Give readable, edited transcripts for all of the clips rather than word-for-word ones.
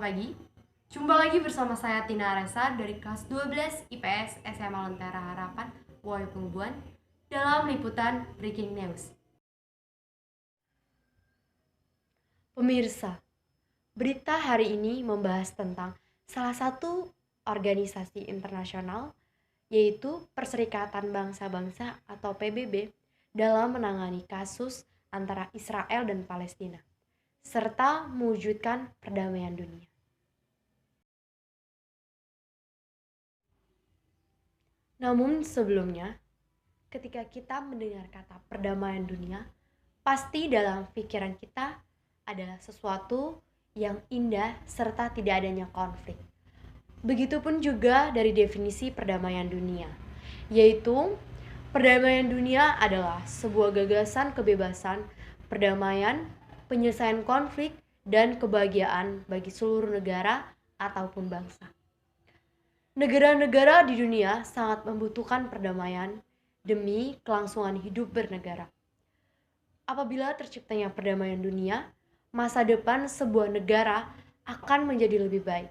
pagi. Jumpa lagi bersama saya Tina Aresa dari kelas 12 IPS SMA Lentera Harapan, Woi Pengbuan, dalam liputan Breaking News. Pemirsa, berita hari ini membahas tentang salah satu organisasi internasional, yaitu Perserikatan Bangsa-Bangsa atau PBB, dalam menangani kasus antara Israel dan Palestina, serta mewujudkan perdamaian dunia. Namun sebelumnya, ketika kita mendengar kata perdamaian dunia, pasti dalam pikiran kita adalah sesuatu yang indah serta tidak adanya konflik. Begitupun juga dari definisi perdamaian dunia, yaitu perdamaian dunia adalah sebuah gagasan kebebasan, perdamaian, penyelesaian konflik, dan kebahagiaan bagi seluruh negara ataupun bangsa. Negara-negara di dunia sangat membutuhkan perdamaian demi kelangsungan hidup bernegara. Apabila terciptanya perdamaian dunia, masa depan sebuah negara akan menjadi lebih baik,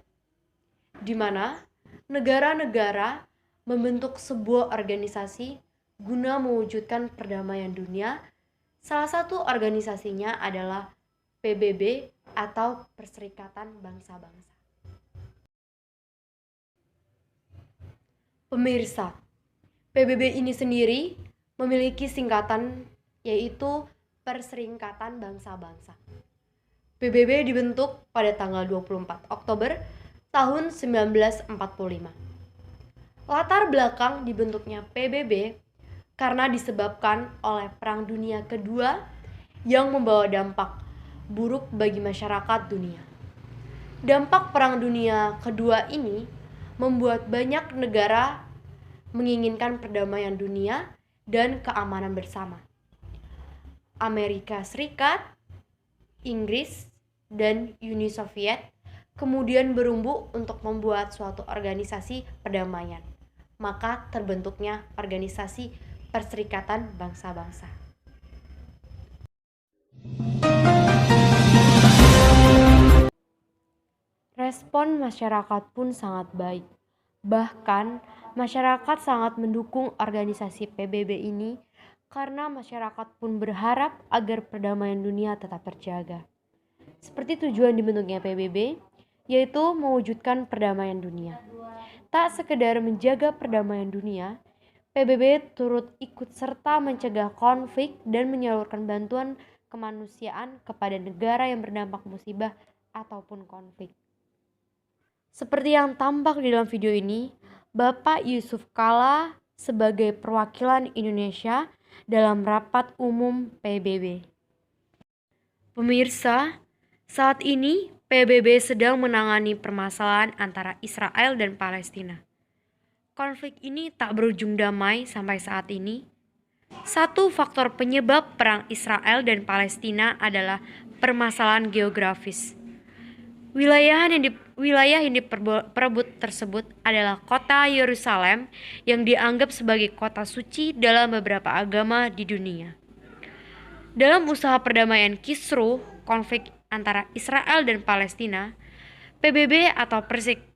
di mana negara-negara membentuk sebuah organisasi guna mewujudkan perdamaian dunia. Salah satu organisasinya adalah PBB atau Perserikatan Bangsa-Bangsa. Pemirsa, PBB ini sendiri memiliki singkatan yaitu Perserikatan Bangsa-Bangsa. PBB dibentuk pada tanggal 24 Oktober tahun 1945. Latar belakang dibentuknya PBB karena disebabkan oleh Perang Dunia Kedua yang membawa dampak buruk bagi masyarakat dunia. Dampak Perang Dunia Kedua ini membuat banyak negara menginginkan perdamaian dunia dan keamanan bersama. Amerika Serikat, Inggris, dan Uni Soviet kemudian berumbu untuk membuat suatu organisasi perdamaian. Maka terbentuknya organisasi Perserikatan Bangsa-Bangsa. Respon masyarakat pun sangat baik. Bahkan masyarakat sangat mendukung organisasi PBB ini karena masyarakat pun berharap agar perdamaian dunia tetap terjaga. Seperti tujuan dibentuknya PBB, yaitu mewujudkan perdamaian dunia. Tak sekedar menjaga perdamaian dunia, PBB turut ikut serta mencegah konflik dan menyalurkan bantuan kemanusiaan kepada negara yang berdampak musibah ataupun konflik. Seperti yang tampak di dalam video ini, Bapak Yusuf Kala sebagai perwakilan Indonesia dalam rapat umum PBB. Pemirsa, saat ini PBB sedang menangani permasalahan antara Israel dan Palestina. Konflik ini tak berujung damai sampai saat ini. Satu faktor penyebab perang Israel dan Palestina adalah permasalahan geografis. Wilayah yang diperebut tersebut adalah kota Yerusalem yang dianggap sebagai kota suci dalam beberapa agama di dunia. Dalam usaha perdamaian kisruh konflik antara Israel dan Palestina, PBB atau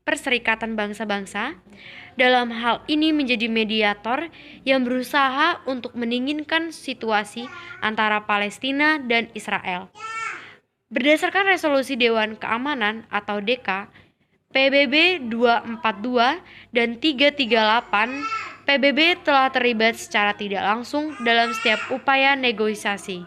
Perserikatan Bangsa-Bangsa dalam hal ini menjadi mediator yang berusaha untuk mendinginkan situasi antara Palestina dan Israel. Berdasarkan resolusi Dewan Keamanan atau DK, PBB 242 dan 338, PBB telah terlibat secara tidak langsung dalam setiap upaya negosiasi.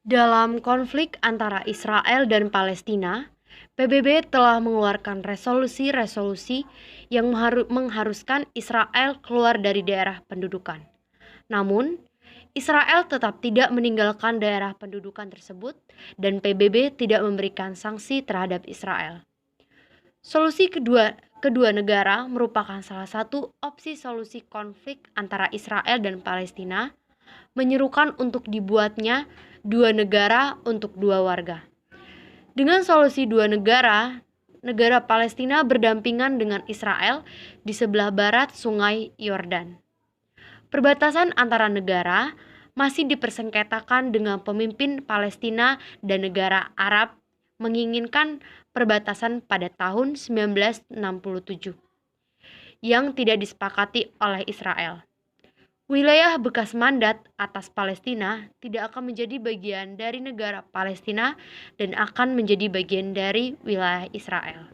Dalam konflik antara Israel dan Palestina, PBB telah mengeluarkan resolusi-resolusi yang mengharuskan Israel keluar dari daerah pendudukan. Namun, Israel tetap tidak meninggalkan daerah pendudukan tersebut dan PBB tidak memberikan sanksi terhadap Israel. Solusi kedua negara merupakan salah satu opsi solusi konflik antara Israel dan Palestina, menyerukan untuk dibuatnya dua negara untuk dua warga. Dengan solusi dua negara, negara Palestina berdampingan dengan Israel di sebelah barat Sungai Yordan. Perbatasan antara negara masih dipersengketakan dengan pemimpin Palestina dan negara Arab menginginkan perbatasan pada tahun 1967 yang tidak disepakati oleh Israel. Wilayah bekas mandat atas Palestina tidak akan menjadi bagian dari negara Palestina dan akan menjadi bagian dari wilayah Israel.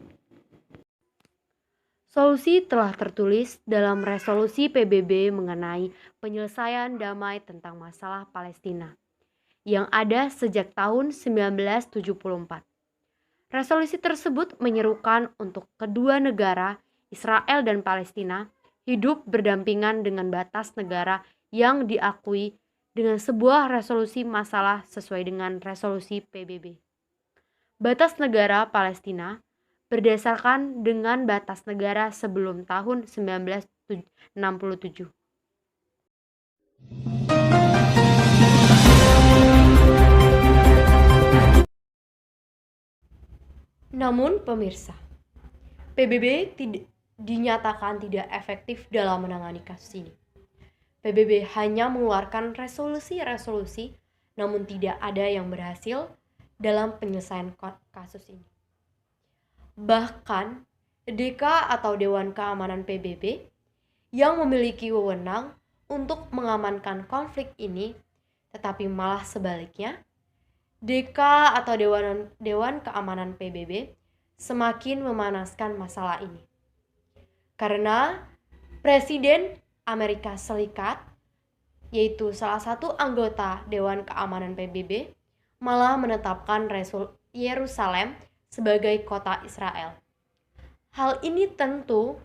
Solusi telah tertulis dalam resolusi PBB mengenai penyelesaian damai tentang masalah Palestina yang ada sejak tahun 1974. Resolusi tersebut menyerukan untuk kedua negara, Israel dan Palestina, hidup berdampingan dengan batas negara yang diakui dengan sebuah resolusi masalah sesuai dengan resolusi PBB. Batas negara Palestina berdasarkan dengan batas negara sebelum tahun 1967. Namun pemirsa, PBB dinyatakan tidak efektif dalam menangani kasus ini. PBB hanya mengeluarkan resolusi-resolusi, namun tidak ada yang berhasil dalam penyelesaian kasus ini. Bahkan, DK atau Dewan Keamanan PBB yang memiliki wewenang untuk mengamankan konflik ini, tetapi malah sebaliknya, DK atau Dewan Keamanan PBB semakin memanaskan masalah ini. Karena Presiden Amerika Serikat, yaitu salah satu anggota Dewan Keamanan PBB, malah menetapkan Yerusalem sebagai kota Israel. Hal ini tentu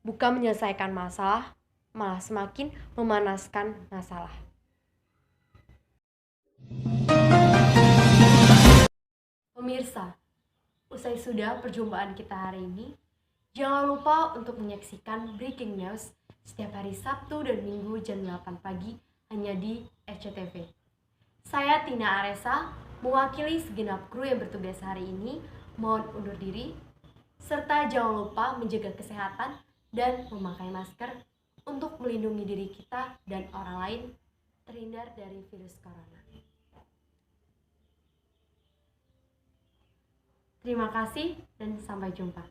bukan menyelesaikan masalah, malah semakin memanaskan masalah. Pemirsa, usai sudah perjumpaan kita hari ini, jangan lupa untuk menyaksikan Breaking News setiap hari Sabtu dan Minggu jam 8 pagi hanya di SCTV. Saya Tina Aresa, mewakili segenap kru yang bertugas hari ini, mohon undur diri, serta jangan lupa menjaga kesehatan dan memakai masker untuk melindungi diri kita dan orang lain terhindar dari virus corona. Terima kasih dan sampai jumpa.